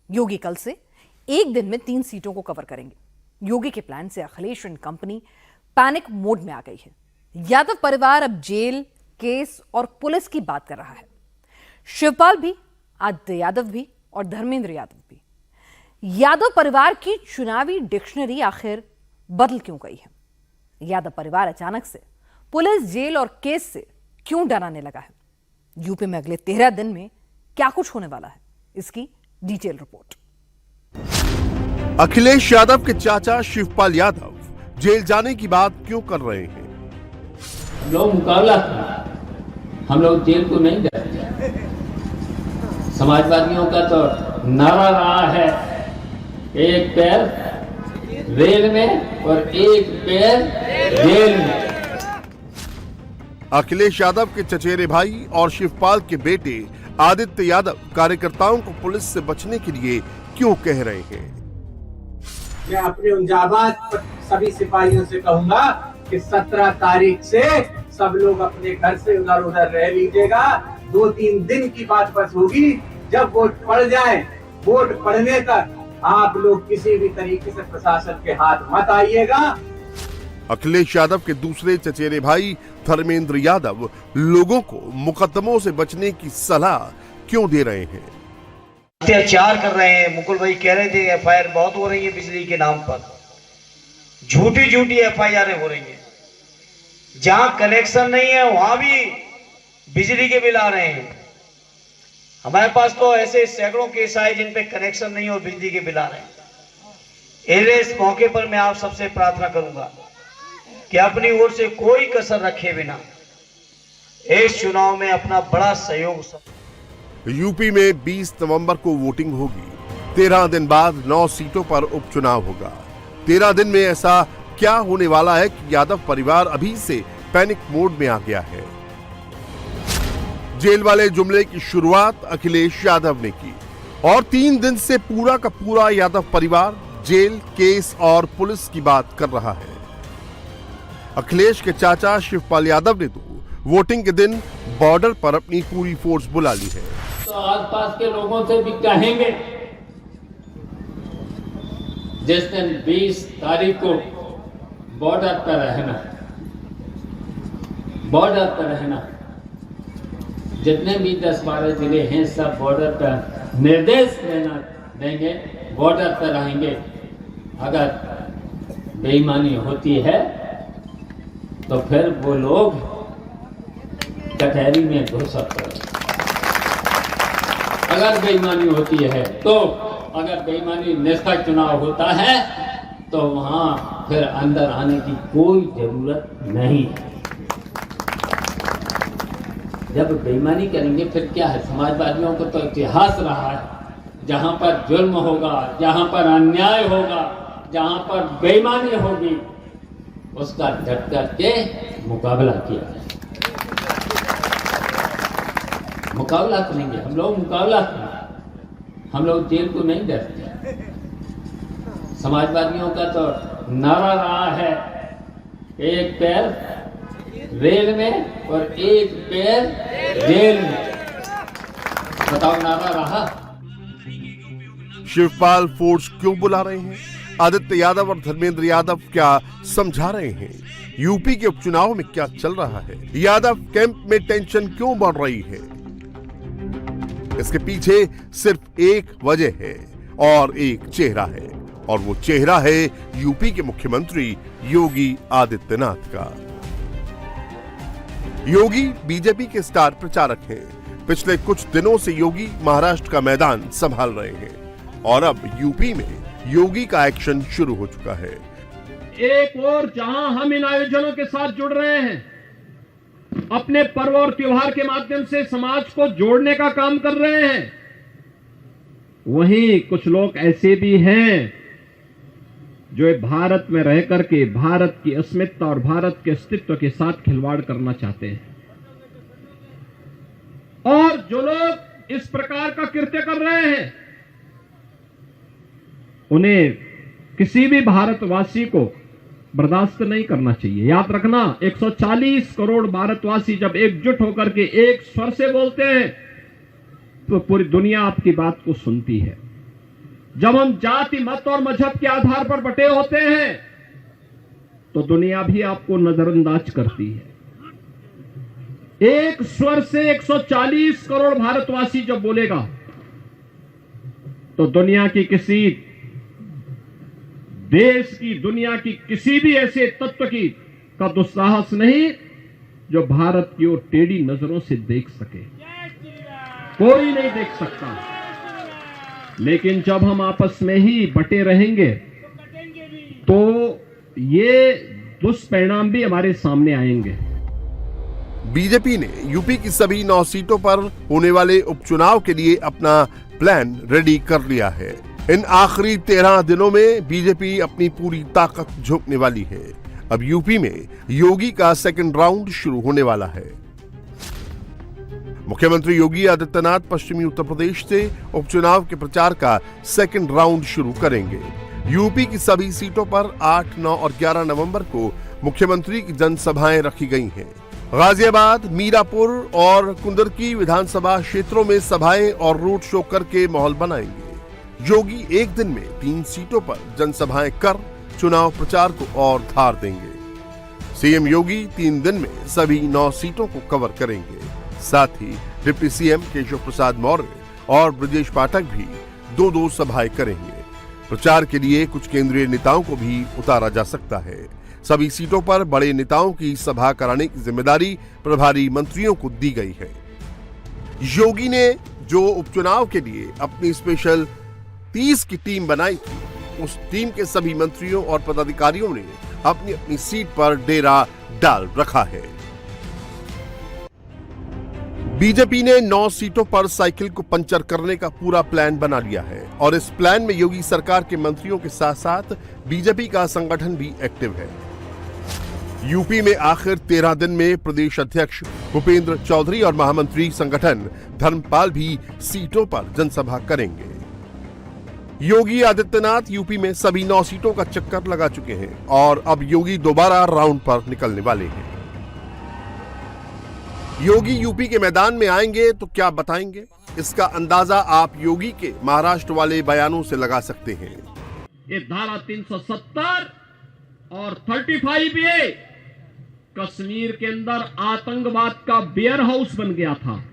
योगी कल से एक दिन में 3 सीटों को कवर करेंगे। योगी के प्लान से Akhilesh and company panic mode में आ गई है। यादव परिवार अब जेल, केस और पुलिस की बात कर रहा है। शिवपाल भी, आदित्य यादव भी और धर्मेंद्र यादव भी। यादव परिवार की चुनावी डिक्शनरी आखिर बदल क्यों गई है? यादव परिवार अचानक से पुलिस, जेल और केस से क्यों डराने लगा है? यूपी में अगले 13 दिन में क्या कुछ होने वाला है, इसकी डिटेल रिपोर्ट। अखिलेश यादव के चाचा शिवपाल यादव जेल जाने की बात क्यों कर रहे हैं? लोग मुकाबला, हम लोग जेल को नहीं डरते। समाजवादियों का तो नारा रहा है, एक पैर रेल में और एक पैर जेल में। अखिलेश यादव के चचेरे भाई और शिवपाल के बेटे आदित्य यादव कार्यकर्ताओं को पुलिस से बचने के लिए क्यों कह रहे हैं? मैं अपने उन जाबाज सभी सिपाहियों से कहूंगा कि 17 तारीख से सब लोग अपने घर से उधर उधर रह लीजिएगा। 2-3 दिन की बात बस होगी। जब वोट पड़ जाए, वोट पड़ने तक आप लोग किसी भी तरीके से प्रशासन के हाथ मत आइएगा। अखिलेश यादव के दूसरे चचेरे भाई धर्मेंद्र यादव लोगों को मुकदमों से बचने की सलाह क्यों दे रहे हैं? अत्याचार कर रहे हैं। मुकुल भाई कह रहे थे एफआईआर बहुत हो रही है बिजली के नाम पर, झूठी एफआईआर हो रही है। जहां कनेक्शन नहीं है वहां भी बिजली के बिल आ रहे हैं। हमारे पास तो ऐसे सैकड़ों केस आए जिन पे कनेक्शन नहीं और बिजली के बिल आ रहे हैं। इस मौके पर मैं आप सबसे प्रार्थना करूंगा कि अपनी ओर से कोई कसर रखे बिना इस चुनाव में अपना बड़ा सहयोग। यूपी में 20 नवंबर को वोटिंग होगी। 13 दिन बाद 9 सीटों पर उपचुनाव होगा। 13 दिन में ऐसा क्या होने वाला है कि यादव परिवार अभी से पैनिक मोड में आ गया है? जेल वाले जुमले की शुरुआत अखिलेश यादव ने की और 3 दिन से पूरा का पूरा यादव परिवार जेल, केस और पुलिस की बात कर रहा है। अखिलेश के चाचा शिवपाल यादव ने तो वोटिंग के दिन बॉर्डर पर अपनी पूरी फोर्स बुला ली है। तो आसपास के लोगों से भी कहेंगे, जिस दिन 20 तारीख को बॉर्डर पर रहना। जितने भी 10-12 जिले हैं सब बॉर्डर पर निर्देश देंगे, बॉर्डर पर रहेंगे। अगर बेईमानी होती है तो फिर वो लोग कचहरी में घुस सकते हैं। अगर बेईमानी होती है तो, अगर बेईमानी निष्पक्ष चुनाव होता है तो वहां फिर अंदर आने की कोई जरूरत नहीं है। जब बेईमानी करेंगे फिर क्या है? समाजवादियों को तो इतिहास रहा है, जहां पर जुल्म होगा, जहां पर अन्याय होगा, जहां पर बेईमानी होगी, उसका डट करके मुकाबला किया जाए। मुकाबला करेंगे हम लोग, मुकाबला करेंगे। हम लोग जेल को नहीं डरते। समाजवादियों का तो नारा रहा है, एक पैर रेल में और एक पैर जेल में। बताओ, नारा रहा? शिवपाल फोर्स क्यों बुला रहे हैं? आदित्य यादव और धर्मेंद्र यादव क्या समझा रहे हैं? यूपी के उपचुनाव में क्या चल रहा है? यादव कैंप में टेंशन क्यों बढ़ रही है? इसके पीछे सिर्फ एक वजह है और एक चेहरा है, और वो चेहरा है यूपी के मुख्यमंत्री योगी आदित्यनाथ का। योगी बीजेपी के स्टार प्रचारक हैं। पिछले कुछ दिनों से योगी महाराष्ट्र का मैदान संभाल रहे हैं और अब यूपी में योगी का एक्शन शुरू हो चुका है। एक और जहां हम इन आयोजनों के साथ जुड़ रहे हैं, अपने पर्व और त्योहार के माध्यम से समाज को जोड़ने का काम कर रहे हैं, वहीं कुछ लोग ऐसे भी हैं जो भारत में रह करके भारत की अस्मिता और भारत के अस्तित्व के साथ खिलवाड़ करना चाहते हैं। और जो लोग इस प्रकार का कृत्य कर रहे हैं, उन्हें किसी भी भारतवासी को बर्दाश्त नहीं करना चाहिए। याद रखना, 140 करोड़ भारतवासी जब एकजुट होकर के एक स्वर से बोलते हैं तो पूरी दुनिया आपकी बात को सुनती है। जब हम जाति, मत और मजहब के आधार पर बटे होते हैं तो दुनिया भी आपको नजरअंदाज करती है। एक स्वर से 140 करोड़ भारतवासी जब बोलेगा तो दुनिया की किसी देश की, दुनिया की किसी भी ऐसे तत्व की का दुस्साहस नहीं जो भारत की ओर टेढ़ी नजरों से देख सके। कोई नहीं देख सकता। लेकिन जब हम आपस में ही बटे रहेंगे तो ये दुष्परिणाम भी हमारे सामने आएंगे। बीजेपी ने यूपी की सभी 9 सीटों पर होने वाले उपचुनाव के लिए अपना प्लान रेडी कर लिया है। इन आखिरी 13 दिनों में बीजेपी अपनी पूरी ताकत झोंकने वाली है। अब यूपी में योगी का सेकंड राउंड शुरू होने वाला है। मुख्यमंत्री योगी आदित्यनाथ पश्चिमी उत्तर प्रदेश से उपचुनाव के प्रचार का सेकंड राउंड शुरू करेंगे। यूपी की सभी सीटों पर 8, 9 और 11 नवंबर को मुख्यमंत्री की जनसभाएं रखी गई हैं। गाजियाबाद, मीरापुर और कुंदरकी विधानसभा क्षेत्रों में सभाएं और रोड शो करके माहौल बनाएंगे। योगी एक दिन में 3 सीटों पर जनसभाएं कर चुनाव प्रचार को और धार देंगे। सीएम योगी 3 दिन में सभी 9 सीटों को कवर करेंगे। साथ ही डिप्टी सीएम केशव प्रसाद मौर्य और ब्रजेश पाठक भी 2-2 सभाएं करेंगे। प्रचार के लिए कुछ केंद्रीय नेताओं को भी उतारा जा सकता है। सभी सीटों पर बड़े नेताओं की सभा कराने की जिम्मेदारी प्रभारी मंत्रियों को दी गई है। योगी ने जो उपचुनाव के लिए अपनी स्पेशल 30 की टीम बनाई थी, उस टीम के सभी मंत्रियों और पदाधिकारियों ने अपनी अपनी सीट पर डेरा डाल रखा है। बीजेपी ने 9 सीटों पर साइकिल को पंचर करने का पूरा प्लान बना लिया है और इस प्लान में योगी सरकार के मंत्रियों के साथ साथ बीजेपी का संगठन भी एक्टिव है। यूपी में आखिर 13 दिन में प्रदेश अध्यक्ष भूपेंद्र चौधरी और महामंत्री संगठन धर्मपाल भी सीटों पर जनसभा करेंगे। योगी आदित्यनाथ यूपी में सभी 9 सीटों का चक्कर लगा चुके हैं और अब योगी दोबारा राउंड पर निकलने वाले हैं। योगी यूपी के मैदान में आएंगे तो क्या बताएंगे, इसका अंदाजा आप योगी के महाराष्ट्र वाले बयानों से लगा सकते हैं। ये धारा 370 और 35A कश्मीर के अंदर आतंकवाद का बेयर हाउस बन गया था,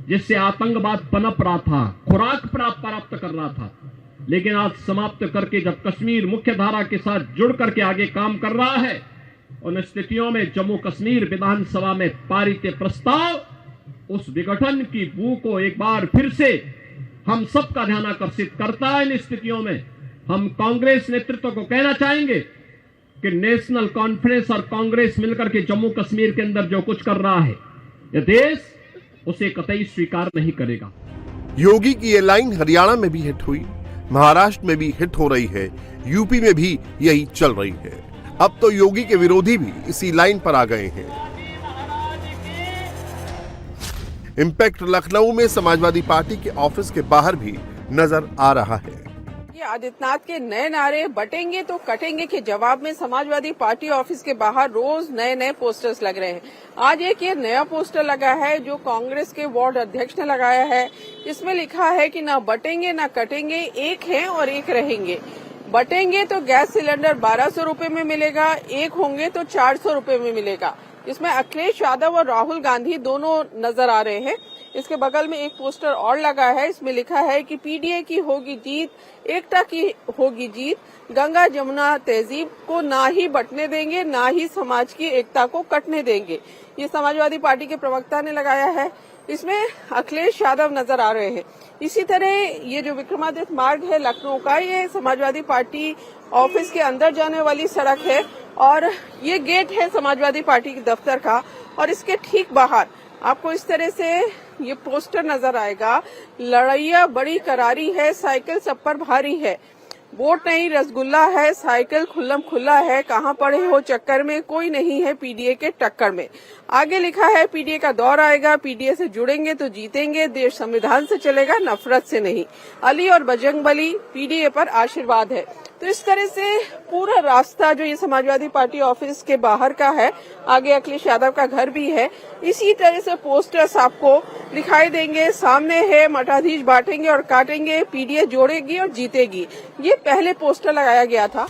जिससे आतंकवाद पनप रहा था, खुराक प्राप्त कर रहा था। लेकिन आज समाप्त करके जब कश्मीर मुख्य धारा के साथ जुड़ करके आगे काम कर रहा है, उन स्थितियों में जम्मू कश्मीर विधानसभा में पारित प्रस्ताव उस विघटन की बू को एक बार फिर से हम सबका ध्यान आकर्षित करता है। इन स्थितियों में हम कांग्रेस नेतृत्व को कहना चाहेंगे कि नेशनल कॉन्फ्रेंस और कांग्रेस मिलकर के जम्मू कश्मीर के अंदर जो कुछ कर रहा है, यह देश उसे कतई स्वीकार नहीं करेगा। योगी की ये लाइन हरियाणा में भी हिट हुई, महाराष्ट्र में भी हिट हो रही है, यूपी में भी यही चल रही है। अब तो योगी के विरोधी भी इसी लाइन पर आ गए हैं। इंपैक्ट लखनऊ में समाजवादी पार्टी के ऑफिस के बाहर भी नजर आ रहा है। ये आदित्यनाथ के नए नारे बटेंगे तो कटेंगे के जवाब में समाजवादी पार्टी ऑफिस के बाहर रोज नए नए पोस्टर्स लग रहे हैं। आज एक ये नया पोस्टर लगा है जो कांग्रेस के वार्ड अध्यक्ष ने लगाया है। इसमें लिखा है कि ना बटेंगे ना कटेंगे, एक हैं और एक रहेंगे। बटेंगे तो गैस सिलेंडर 1200 रुपए में मिलेगा, एक होंगे तो 400 रुपए में मिलेगा। इसमें अखिलेश यादव और राहुल गांधी दोनों नजर आ रहे हैं। इसके बगल में एक पोस्टर और लगा है, इसमें लिखा है कि पीडीए की होगी जीत, एकता की होगी जीत, गंगा जमुना तहजीब को ना ही बटने देंगे, ना ही समाज की एकता को कटने देंगे। ये समाजवादी पार्टी के प्रवक्ता ने लगाया है। इसमें अखिलेश यादव नजर आ रहे हैं। इसी तरह ये जो विक्रमादित्य मार्ग है लखनऊ का, ये समाजवादी पार्टी ऑफिस के अंदर जाने वाली सड़क है और ये गेट है समाजवादी पार्टी के दफ्तर का। और इसके ठीक बाहर आपको इस तरह से ये पोस्टर नजर आएगा, लड़ैया बड़ी करारी है, साइकिल सब पर भारी है, वोट नहीं रसगुल्ला है, साइकिल खुल्लम खुल्ला है, कहाँ पड़े हो चक्कर में, कोई नहीं है पीडीए के टक्कर में। आगे लिखा है पीडीए का दौर आएगा, पीडीए से जुड़ेंगे तो जीतेंगे, देश संविधान से चलेगा नफरत से नहीं। अली और बजरंगबली पीडीए पर आशीर्वाद है। तो इस तरह से पूरा रास्ता जो ये समाजवादी पार्टी ऑफिस के बाहर का है, आगे अखिलेश यादव का घर भी है, इसी तरह से पोस्टर्स आपको दिखाई देंगे। सामने है मठाधीश बांटेंगे और काटेंगे, पीडीए जोड़ेगी और जीतेगी, ये पहले पोस्टर लगाया गया था।